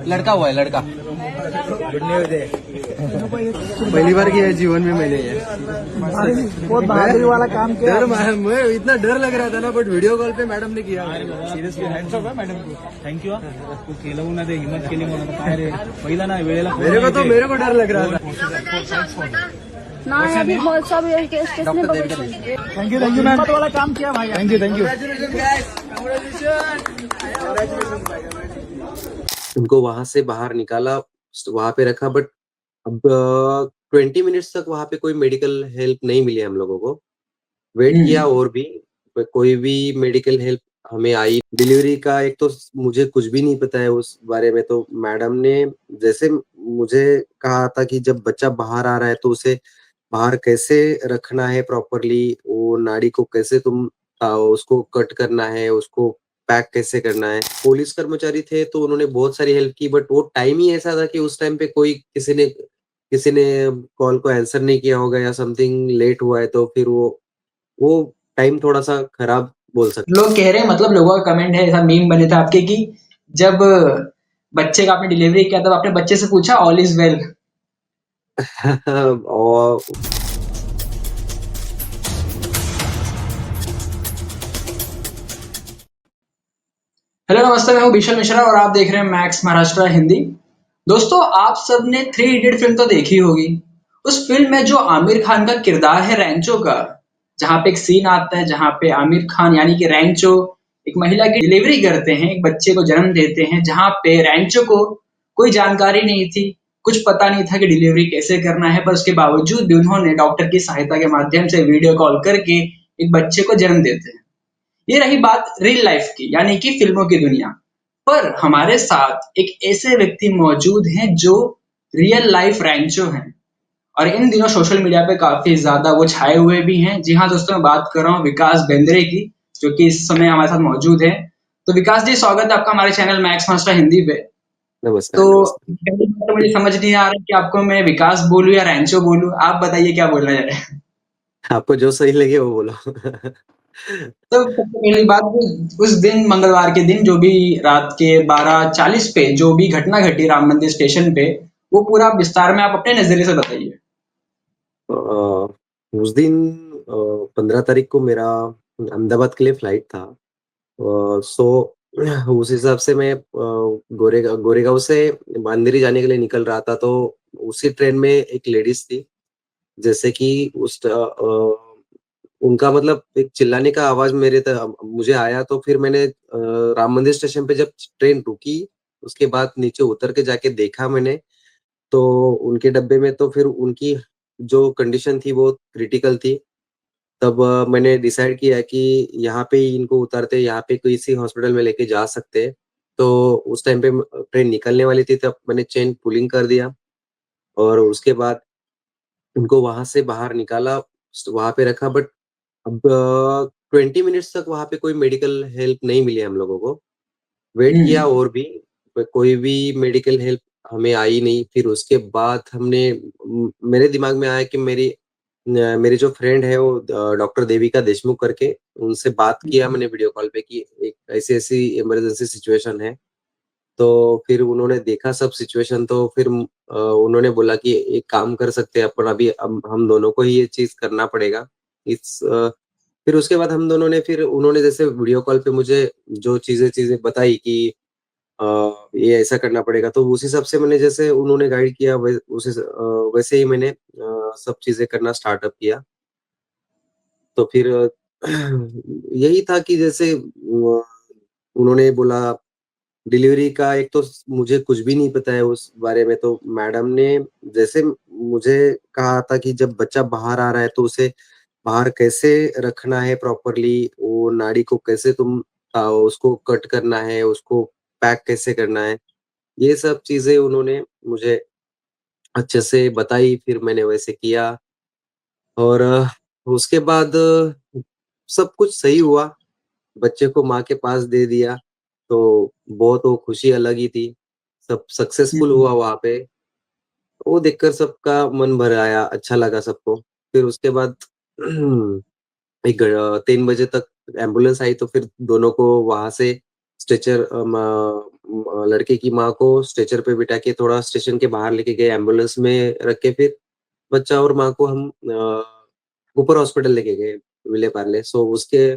लड़का हुआ है, लड़का। पहली बार किया है जीवन में मैंने ये। बहुत बहादुरी वाला काम किया। मैं इतना डर लग रहा था ना, बट वीडियो कॉल पे मॅडम ने किया। सिरियसली हँड्स ऑफ आहे मॅडम को, थँक्यू तू केलं ना, ते हिम्मत केली म्हणून काय रे, पहिला ना वेळेला मेरे को डर लग रहा था। ना अभी बहुत सब स्टेशन में थँक्यू मॅम, वाला काम किया भाई, थँक्यू। उनको वहां से बाहर निकाला, वहां पे रखा, बट अब 20 मिनट्स तक वहां पे कोई मेडिकल हेल्प नहीं मिली हम लोगों को। वेट किया और भी कोई भी मेडिकल हेल्प हमें आई। डिलीवरी का एक तो मुझे कुछ भी नहीं पता है उस बारे में, तो मैडम ने जैसे मुझे कहा था कि जब बच्चा बाहर आ रहा है तो उसे बाहर कैसे रखना है प्रॉपरली, वो नाड़ी को कैसे उसको कट करना है, उसको पैक कैसे करना है। पुलिस कर्मचारी थे तो उन्होंने बहुत सारी हेल्प की, बट वो टाइम ही ऐसा था कि उस टाइम पे किसी ने कॉल को आंसर नहीं किया होगा या समथिंग लेट हुआ है, तो फिर वो टाइम थोड़ा सा खराब बोल सकते। लोग कह रहे हैं, मतलब लोगों का कमेंट है, ऐसा मीम बने था आपके कि जब बच्चे का आपने डिलीवरी किया तब आपने बच्चे से पूछा ऑल इज वेल। और हेलो नमस्ते, मैं हूं विशाल मिश्रा और आप देख रहे हैं मैक्स महाराष्ट्र हिंदी। दोस्तों, आप सबने थ्री इडियट फिल्म तो देखी होगी। उस फिल्म में जो आमिर खान का किरदार है रैंचो का, जहां पे एक सीन आता है जहां पे आमिर खान यानी कि रैंचो एक महिला की डिलीवरी करते हैं, एक बच्चे को जन्म देते हैं, जहां पे रैंचो को कोई जानकारी नहीं थी, कुछ पता नहीं था कि डिलीवरी कैसे करना है, पर उसके बावजूद भी उन्होंने डॉक्टर की सहायता के माध्यम से वीडियो कॉल करके एक बच्चे को जन्म देते हैं। ये रही बात रियल लाइफ की, यानी कि फिल्मों की दुनिया। पर हमारे साथ एक ऐसे व्यक्ति मौजूद हैं जो रियल लाइफ रैंचो हैं, और इन दिनों सोशल मीडिया पे काफी ज्यादा वो छाए हुए भी हैं। जी हाँ दोस्तों, मैं बात कर रहा हूँ विकास बेंद्रे की, जो कि इस समय हमारे साथ मौजूद है। तो विकास जी, स्वागत है आपका हमारे चैनल मैक्स मास्टर हिंदी पे। नमस्कार तो नमस्कार। पहली बात तो मुझे समझ नहीं आ रहा कि आपको मैं विकास बोलूं या रैंचो बोलूं, आप बताइए क्या बोलना है। आपको जो सही लगे वो बोलो। तो सबसे पहली बात, उस दिन मंगलवार के दिन जो भी रात के 12:40 पे जो भी घटना घटी राम मंदिर स्टेशन पे, वो पूरा विस्तार में आप अपने नजरिए से बताइए। अ, उस दिन 15 तारीख को मेरा अहमदाबाद के लिए फ्लाइट था। सो उस हिसाब से मैं गोरेगांव से अंधेरी जाने के लिए निकल रहा था, तो उसी ट्रेन में एक लेडीज थी। जैसे कि उनका मतलब एक चिल्लाने का आवाज मुझे आया, तो फिर मैंने राम मंदिर स्टेशन पे जब ट्रेन रुकी, उसके बाद नीचे उतर के जाके देखा मैंने, तो उनके डब्बे में तो फिर उनकी जो कंडीशन थी वो क्रिटिकल थी। तब मैंने डिसाइड किया कि यहाँ पे ही इनको उतारते, यहाँ पे किसी हॉस्पिटल में लेके जा सकते हैं। तो उस टाइम पे ट्रेन निकलने वाली थी, तब मैंने चेन पुलिंग कर दिया और उसके बाद उनको वहां से बाहर निकाला, वहां पे रखा, बट अब 20 मिनट्स तक वहां पे कोई मेडिकल हेल्प नहीं मिली हम लोगों को। वेट किया और भी कोई भी मेडिकल हेल्प हमें आई नहीं। फिर उसके बाद मेरे दिमाग में आया कि मेरी जो फ्रेंड है वो डॉक्टर देविका देशमुख करके, उनसे बात किया मैंने वीडियो कॉल पे कि एक ऐसी ऐसी इमरजेंसी सिचुएशन है। तो फिर उन्होंने देखा सब सिचुएशन, तो फिर उन्होंने बोला कि एक काम कर सकते हैं अपन, अभी हम दोनों को ही ये चीज करना पड़ेगा। फिर उसके बाद फिर उन्होंने जैसे वीडियो कॉल पे मुझे जो चीजें बताई कि अ, ये ऐसा करना पड़ेगा, तो उस हिसाब से मैंने जैसे उन्होंने गाइड किया वैसे ही मैंने सब चीजें करना स्टार्टअप किया। तो फिर यही था कि जैसे उन्होंने बोला डिलीवरी का एक तो मुझे कुछ भी नहीं पता है उस बारे में, तो मैडम ने जैसे मुझे कहा था कि जब बच्चा बाहर आ रहा है तो उसे बाहर कैसे रखना है प्रॉपरली, वो नाड़ी को कैसे उसको कट करना है, उसको पैक कैसे करना है, ये सब चीजें उन्होंने मुझे अच्छे से बताई। फिर मैंने वैसे किया और उसके बाद सब कुछ सही हुआ। बच्चे को माँ के पास दे दिया, तो बहुत वो खुशी अलग ही थी। सब सक्सेसफुल हुआ वहाँ पे। वो देखकर सबका मन भर आया, अच्छा लगा सबको। फिर उसके बाद 3 बजे तक एम्बुलेंस आई, तो फिर दोनों को वहाँ से स्ट्रेचर लड़के की माँ को स्ट्रेचर पे बिठा के थोड़ा स्टेशन के बाहर लेके गए, एम्बुलेंस में रख के फिर बच्चा और माँ को हम ऊपर हॉस्पिटल लेके गए, विले पार्ले। सो उसके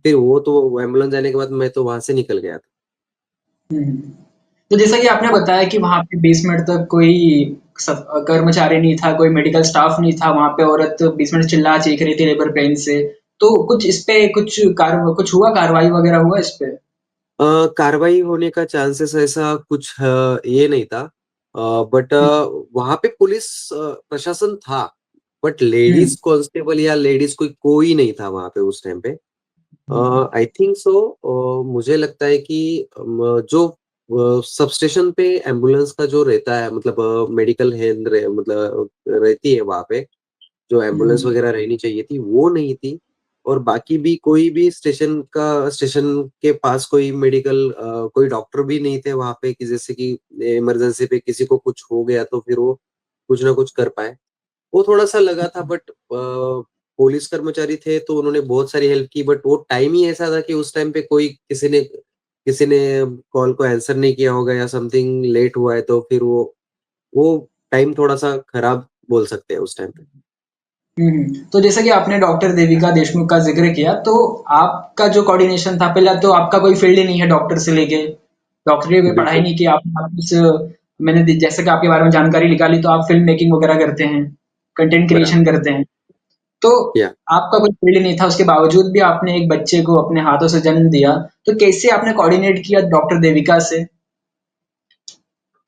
फिर वो एम्बुलेंस जाने के बाद मैं तो वहां से निकल गया था। हम्म। तो जैसा कि आपने बताया कि वहां पे 20 मिनट तक कोई कर्मचारी नहीं था, कोई मेडिकल स्टाफ नहीं था, वहां पे औरत 20 मिनट चिल्ला चीख रही थी लेबर पेन से। तो कुछ इस पे कुछ हुआ, कार्रवाई वगैरह हुआ इस पे? कार्रवाई होने का चांसेस ऐसा कुछ ये नहीं था, बट हम्म, वहां पे पुलिस प्रशासन था, बट हम्म, लेडीज कांस्टेबल या लेडीज कोई नहीं था वहां पे उस टाइम पे। हम्म, आई थिंक सो, मुझे लगता है कि जो सब स्टेशन पे एम्बुलेंस का जो रहता है, मतलब मेडिकल हेल्थ मतलब रहती है वहां पे, जो एम्बुलेंस हम्म, वगैरह रहनी चाहिए थी वो नहीं थी। और बाकी भी कोई भी स्टेशन के पास कोई मेडिकल कोई डॉक्टर भी नहीं थे वहां पे, कि जैसे कि इमरजेंसी पे किसी को कुछ हो गया तो फिर वो कुछ ना कुछ कर पाए। वो थोड़ा-सा लगा था, बट पुलिस कर्मचारी थे तो उन्होंने बहुत सारी हेल्प की, बट वो टाइम ही ऐसा था कि उस टाइम पे कोई किसी ने कॉल को आंसर नहीं किया होगा या समथिंग लेट हुआ है, तो फिर वो टाइम थोड़ा-सा खराब बोल सकते हैं उस टाइम पे। तो जैसा कि आपने डॉक्टर देविका देशमुख का जिक्र किया, तो आपका जो कोऑर्डिनेशन था, पहले तो आपका कोई फील्ड ही नहीं है डॉक्टर से लेके, डॉक्टरी की कोई पढ़ाई बिल्कुल, नहीं की आपने। आप जैसे कि आपके बारे में जानकारी निकाली, तो आप फिल्म मेकिंग वगैरह करते हैं, कंटेंट क्रिएशन बराबर। करते हैं। तो या आपका कोई फील्ड नहीं था, उसके बावजूद भी आपने एक बच्चे को अपने हाथों से जन्म दिया। तो कैसे आपने कोऑर्डिनेट किया डॉक्टर देविका से?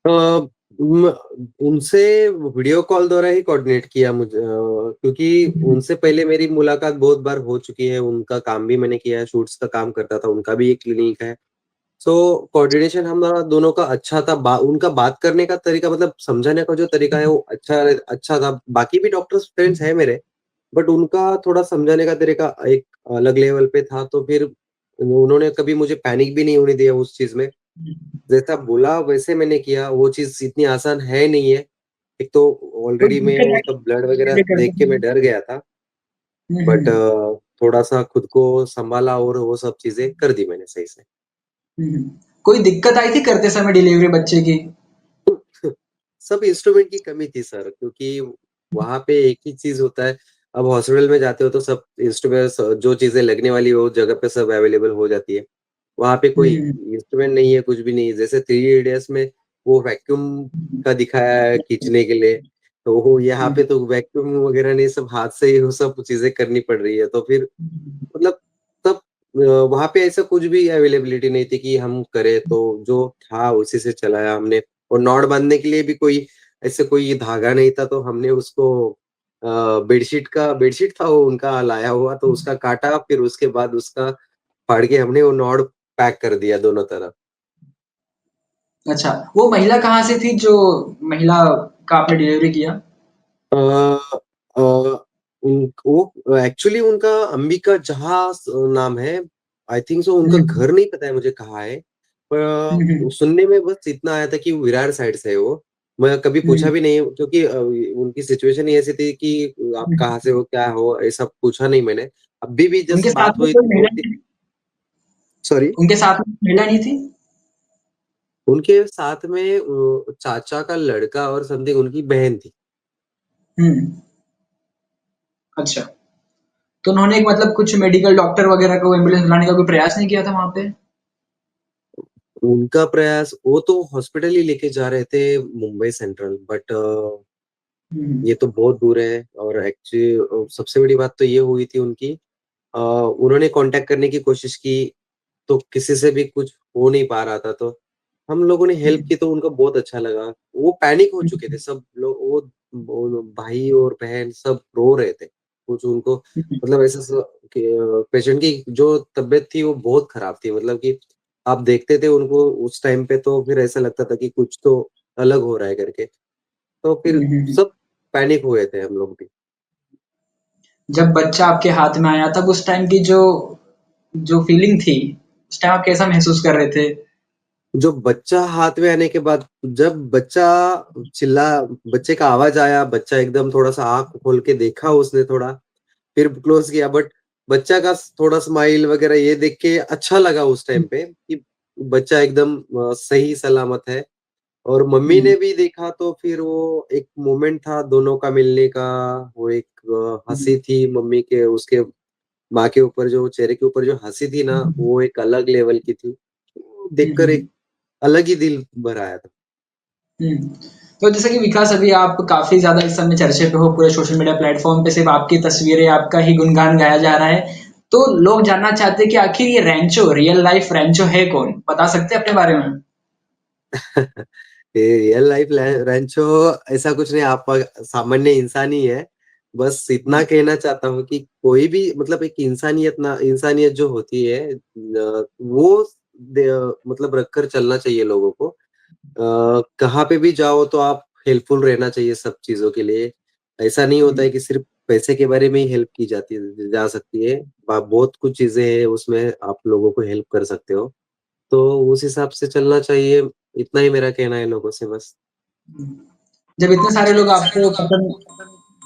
अ, म उनसे वीडियो कॉल द्वारा ही कोऑर्डिनेट किया क्योंकि हम्म, उनसे पहले मेरी मुलाकात बहुत बार हो चुकी है, उनका काम भी मैंने किया है, शूट्स का काम करता था, उनका भी एक क्लिनिक है। सो कोऑर्डिनेशन हमारा दोनों का अच्छा था। उनका बात करने का तरीका, मतलब समझाने का जो तरीका है वो अच्छा था। बाकी भी डॉक्टर्स फ्रेंड्स हैं मेरे, बट उनका थोड़ा समझाने का तरीका एक अलग लेवल पे था, तो फिर उन्होंने कभी मुझे पैनिक भी नहीं होने दिया उस चीज़ में। जैसा बोला वैसे मैंने किया, वो चीज़ इतनी आसान है नहीं है। एक तो कोई ऑलरेडी मैं दिक्कत वो आई सब ब्लड वगैरह कोऑर्डिनेट करते देख के मैं समय? डर गया था, बट हम्म, थोड़ा-सा खुद को सँभाला और वो सब चीज़ें कर दी मैंने सही से। हम्म। कोई दिक्कत आई थी करते समय डिलीवरी बच्चे की? सब इंस्ट्रूमेंट की कमी थी सर, क्योंकि वहाँ पे एक ही चीज़ होता है। अब हॉस्पिटल में जाते हो तो सब इंस्ट्रूमेंट्स, जो चीज़ें लगने वाली हो जगह पे सब अवेलेबल हो जाती है। वहाँ पे कोई हम्म, इंस्ट्रूमेंट नहीं है, कुछ भी नहीं है। जैसे थ्री इडियट्स में वो वैक्यूम का दिखाया है खींचने के लिए, तो वो यहाँ पे तो वैक्यूम वगैरह नहीं, सब हाथ से ही वो सब चीज़ें करनी पड़ रही है। तो फिर मतलब तब वहाँ पे ऐसा कुछ भी अवेलेबिलिटी नहीं थी कि हम करें, तो जो था उसी से चलाया हमने। और नॉट बाँधने के लिए भी कोई ऐसे कोई धागा नहीं था, तो हमने उसको बेडशीट था वो उनका लाया हुआ, तो उसका काटा, फिर उसके बाद उसका फाड़ के हमने वो नॉड पैक कर दिया दोनों तरफ। अच्छा, वो महिला कहाँ से थी जो महिला का आपने डिलीवरी किया? अ अ, वो एक्चुअली उनका अंबिका जहाँ नाम है। आई थिंक सो, उनका हम्म, घर नहीं पता है मुझे कहाँ है। हम्म, सुनने में बस इतना आया था कि विरार साइड से है वो। मैं कभी पूछा हम्म, भी नहीं, क्योंकि उनकी सिचुएशन ही ऐसी थी कि आप हम्म। कहाँ से हो, क्या हो, ऐसा पूछा नहीं मैंने। अभी भी जस्ट उनके बात साथ में हुई कोई थी महिला 2 नहीं थी? सॉरी? उनके साथ में महिला नहीं थी? उनके साथ में चाचा का लड़का और समथिंग उनकी बहन थी। हम्म, अच्छा। तो उन्होंने एक मतलब कुछ मेडिकल डॉक्टर वगैरह को एम्बुलेंस बुलाने का कोई प्रयास नहीं किया था वहां पे? उनका प्रयास, वो तो हॉस्पिटल ही लेके जा रहे थे मुंबई सेंट्रल, बट हम्म, ये तो बहुत दूर है। और एक्चुअली सबसे बड़ी बात तो ये हुई थी उनकी, उन्होंने कांटेक्ट करने की कोशिश की, तो किसी से भी कुछ हो नहीं पा रहा था, तो हम लोगों ने हेल्प हम्म, की, तो उनको बहुत अच्छा लगा। वो पैनिक हो चुके थे हम्म, सब लोग, वो भाई और बहन सब रो रहे थे। कुछ उनको, हम्म, मतलब ऐसा पेशेंट की जो तबीयत थी वो बहुत खराब थी, मतलब कि आप देखते थे उनको उस टाइम पे, तो फिर ऐसा लगता था कि कुछ तो अलग हो रहा है करके। तो फिर हम्म। सब पैनिक हुए थे हम लोग भी। जब बच्चा आपके हाथ में आया तब उस टाइम की जो जो फीलिंग थी, उस टाइम आप कैसा महसूस कर रहे थे? जो बच्चा हाथ में आने के बाद, जब चिल्ला बच्चे का आवाज़ आया, बच्चा एकदम थोड़ा-सा आँख खोल के देखा उसने थोड़ा, फिर क्लोज़ किया, बट बच्चा का थोड़ा स्माइल वगैरह ये देख के अच्छा लगा उस टाइम पे, कि बच्चा एकदम सही सलामत है। और मम्मी ने भी देखा तो फिर वो एक मोमेंट था दोनों का मिलने का, वो एक हँसी थी मम्मी के, उसके माँ के ऊपर जो चेहरे के ऊपर जो हँसी थी ना, वो एक अलग लेवल की थी। देखकर एक अलग ही दिल भर आया था। हुँ। तो जैसे कि विकास अभी आप काफ़ी ज़्यादा इस समय चर्चे पे हो, पूरे सोशल मीडिया प्लेटफ़ॉर्म पे सिर्फ़ आपकी तस्वीरें, आपका ही गुणगान गाया जा रहा है। तो लोग जानना चाहते हैं कि आखिर ये रैंचो, रियल लाइफ़ रैंचो है कौन? बता सकते हैं अपने बारे में? ये रियल लाइफ रैंचो ऐसा कुछ नहीं, आप सामान्य इंसान ही है। बस इतना कहना चाहता हूँ कि कोई भी मतलब एक इंसानियत जो होती है वो मतलब रखकर चलना चाहिए लोगों को। कहाँ पे भी जाओ तो आप हेल्पफुल रहना चाहिए सब चीज़ों के लिए। ऐसा नहीं होता है कि सिर्फ़ पैसे के बारे में ही हेल्प की जा सकती है। बहुत कुछ चीज़ें हैं उसमें आप लोगों को हेल्प कर सकते हो। तो उस हिसाब से चलना चाहिए, इतना ही मेरा कहना है लोगों से बस। हुँ। जब इतने सारे लोग आपको पसंद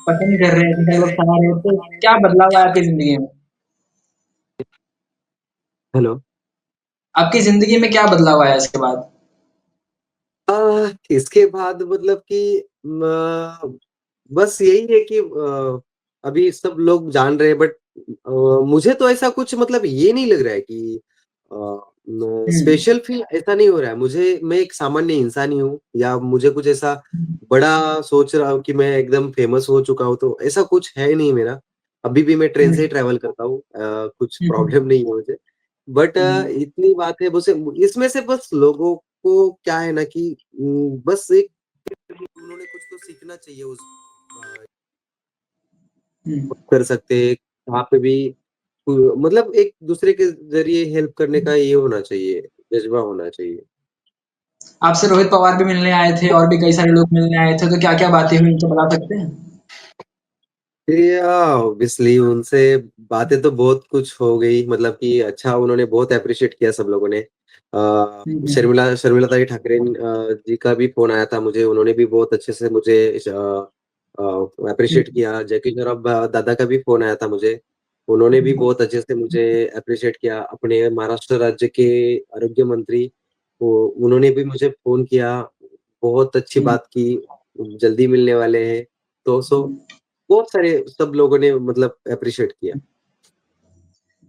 पसंद कर रहे हैं, इतने सारे लोग चाह रहे हैं, तो क्या बदलाव आया आपकी ज़िंदगी में? हेलो। आपकी ज़िंदगी में क्या बदलाव आया इसके बाद? इसके बाद मतलब कि बस यही है कि अभी सब लोग जान रहे हैं बट मुझे तो ऐसा कुछ मतलब ये नहीं लग रहा है कि हुँ। स्पेशल फील ऐसा नहीं हो रहा है। मैं एक सामान्य इंसान ही हूँ या मुझे कुछ ऐसा बड़ा सोच रहा हूँ कि मैं एकदम फेमस हो चुका हूँ, तो ऐसा कुछ है नहीं मेरा। अभी भी मैं ट्रेन हुँ, से ही ट्रैवल करता हूँ। कुछ हुँ, हुँ, प्रॉब्लम नहीं है मुझे। बट हुँ, इतनी बात है बस इसमें से बस लोगों को क्या है ना कि बस एक उन्होंने कुछ तो सीखना चाहिए उस हुँ। कर सकते हैं, वहाँ पे भी मतलब एक दूसरे के ज़रिए हेल्प करने का ये होना चाहिए, जज़्बा होना चाहिए। आपसे रोहित पवार भी मिलने आए थे और भी कई सारे लोग मिलने आए थे, तो क्या-क्या बातें हुई उनसे बता सकते हैं? ऑब्वियसली उनसे बातें तो बहुत कुछ हो गई, मतलब कि अच्छा उन्होंने बहुत एप्रिशिएट किया सब लोगों ने। हुँ, हुँ, शर्मिला ताई ठाकरे जी का भी फ़ोन आया था मुझे, उन्होंने भी बहुत अच्छे से मुझे हुँ, एप्रिशिएट किया। जैकी श्रॉफ दादा का भी फ़ोन आया था मुझे, उन्होंने भी हुँ, बहुत अच्छे से मुझे एप्रिशिएट किया। अपने महाराष्ट्र राज्य के आरोग्य मंत्री उन्होंने भी मुझे फ़ोन किया, बहुत अच्छी हुँ, बात की, जल्दी मिलने वाले हैं। तो हुँ। बहुत सारे सब लोगों ने मतलब एप्रिशिएट किया।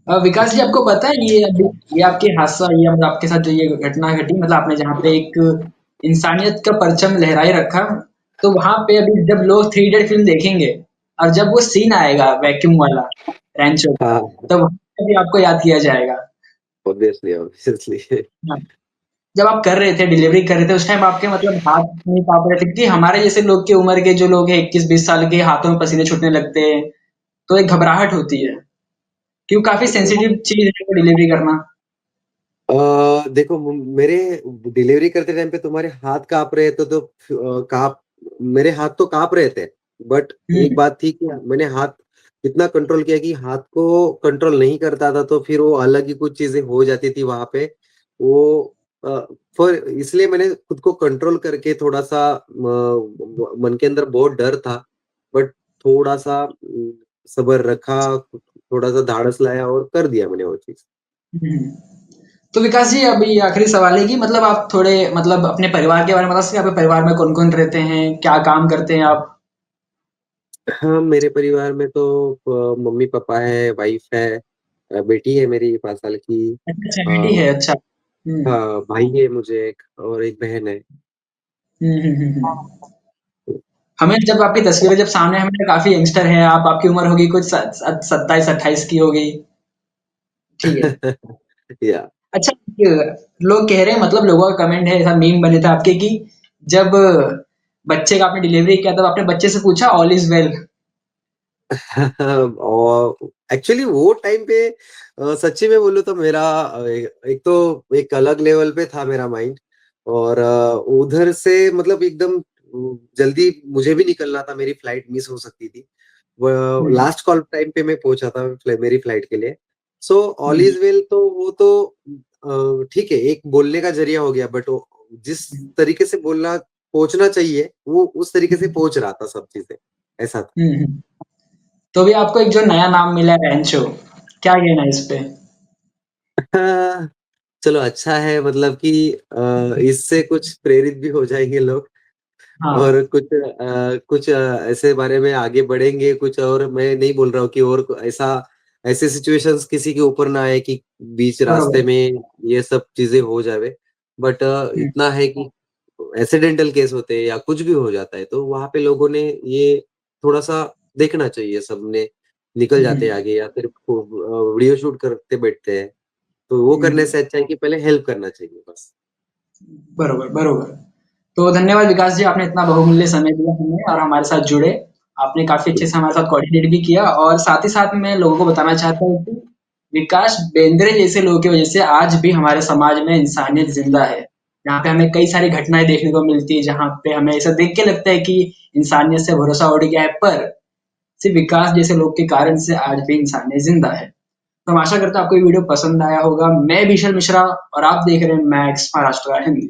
विकास जी आपको पता है ये आपके हादसा ये मतलब आपके साथ जो ये घटना घटी मतलब आपने जहाँ पे एक इंसानियत का परचम लहराए रखा, तो वहाँ पे अभी जब लोग थ्री इडियट फ़िल्म देखेंगे और जब वो सीन आएगा वैक्यूम वाला रैंचो का, हाँ, तब वहाँ पे भी आपको याद किया जाएगा। ऑब्वियसली। हाँ। जब आप कर रहे थे, डिलीवरी कर रहे थे, उस टाइम आपके मतलब हाथ नहीं काँप रहे थे? क्योंकि हमारे जैसे लोग की उम्र के जो लोग हैं 21-20 साल के हाथों में पसीने छूटने लगते हैं, तो एक घबराहट होती है, क्यों काफ़ी सेंसिटिव चीज़ है वो डिलीवरी करना। देखो मेरे डिलीवरी करते टाइम पे तुम्हारे हाथ काँप रहे थे तो काँप मेरे हाथ तो काँप रहे थे। बट हुँ, एक बात थी कि मैंने हाथ इतना कंट्रोल किया कि हाथ को कंट्रोल नहीं करता था तो फिर वो अलग ही कुछ चीज़ें हो जाती थी वहाँ पे। वो अ, पर इसलिए मैंने खुद को कंट्रोल करके थोड़ा-सा मन के अंदर बहुत डर था। बट थोड़ा-सा सब्र रखा, थोड़ा-सा धाड़स लाया और कर दिया मैंने वो चीज़। हुँ। तो विकास जी अभी आखिरी सवाल है कि मतलब आप थोड़े मतलब अपने परिवार के बारे में बता सकते हैं? आपके परिवार में कौन-कौन रहते हैं? क्या काम करते हैं आप? हाँ, मेरे परिवार में तो मम्मी-पापा है, वाइफ है, बेटी है मेरी 5 साल की। अच्छा, अच्छा अ, बेटी है, अच्छा। हुँ। हाँ, भाई है मुझे एक और एक बहन है। हुँ, हुँ, हुँ, हुँ। हमें जब आपकी तस्वीरें जब सामने हमें काफ़ी यंगस्टर हैं आप, आपकी उम्र होगी कुछ स स 27-28 की होगी, ठीक है। या अच्छा लोग कह रहे हैं मतलब लोगों का कमेंट है ऐसा मीम बने थे आपके कि जब बच्चे का आपने डिलीवरी किया तब आपने बच्चे से पूछा ऑल इज़ वेल? और एक्चुअली वो टाइम पे सच्ची में बोलूँ तो मेरा एक तो एक अलग लेवल पे था मेरा माइंड और उधर से मतलब एकदम जल्दी मुझे भी निकलना था, मेरी फ्लाइट मिस हो सकती थी। हुँ, लास्ट कॉल टाइम पे मैं पहुँचा था मेरी फ्लाइट के लिए। So all hmm, is well तो वो तो ठीक है, एक बोलने का ज़रिया हो गया बट वो जिस हुँ, तरीके से बोलना पहुँचना चाहिए, वो उस तरीके से पहुँच रहा था सब चीज़ें, ऐसा था। हुँ, हुँ। तो अभी आपको एक जो नया नाम मिला है रैंचो, क्या कहना है इस पे? चलो अच्छा है, मतलब कि इससे कुछ प्रेरित भी हो जाएंगे लोग हाँ और कुछ ऐसे बारे में आगे बढ़ेंगे कुछ। और मैं नहीं बोल रहा हूँ कि और ऐसे सिचुएशंस किसी के ऊपर ना आए कि बीच रास्ते बरोबर में ये सब चीजें हो जावे। बट हम्म, इतना है कि एक्सीडेंटल केस होते हैं या कुछ भी हो जाता है तो वहां पे लोगों ने ये थोड़ा सा देखना चाहिए। सबने निकल जाते हैं हम्म, आगे या फिर वीडियो शूट करते बैठते हैं, तो वो करने हम्म, से अच्छा है कि पहले हेल्प करना चाहिए बस। बरोबर बरोबर। तो धन्यवाद विकास जी, आपने इतना बहुमूल्य समय दिया हमें और हमारे साथ जुड़े। आपने काफी अच्छे से हमारे साथ कोऑर्डिनेट भी किया और साथ ही साथ मैं लोगों को बताना चाहता हूँ कि विकास बेंद्रे जैसे लोगों की वजह से आज भी हमारे समाज में इंसानियत जिंदा है। यहाँ पे हमें कई सारी घटनाएं देखने को मिलती है जहाँ पे हमें ऐसा देख के लगता है कि इंसानियत से भरोसा उड़ गया है, पर सिर्फ विकास जैसे लोग के कारण से आज भी इंसानियत जिंदा है। तो हम आशा करते हैं आपको ये वीडियो पसंद आया होगा। मैं विशाल मिश्रा और आप देख रहे हैं मैक्स महाराष्ट्र हिंदी।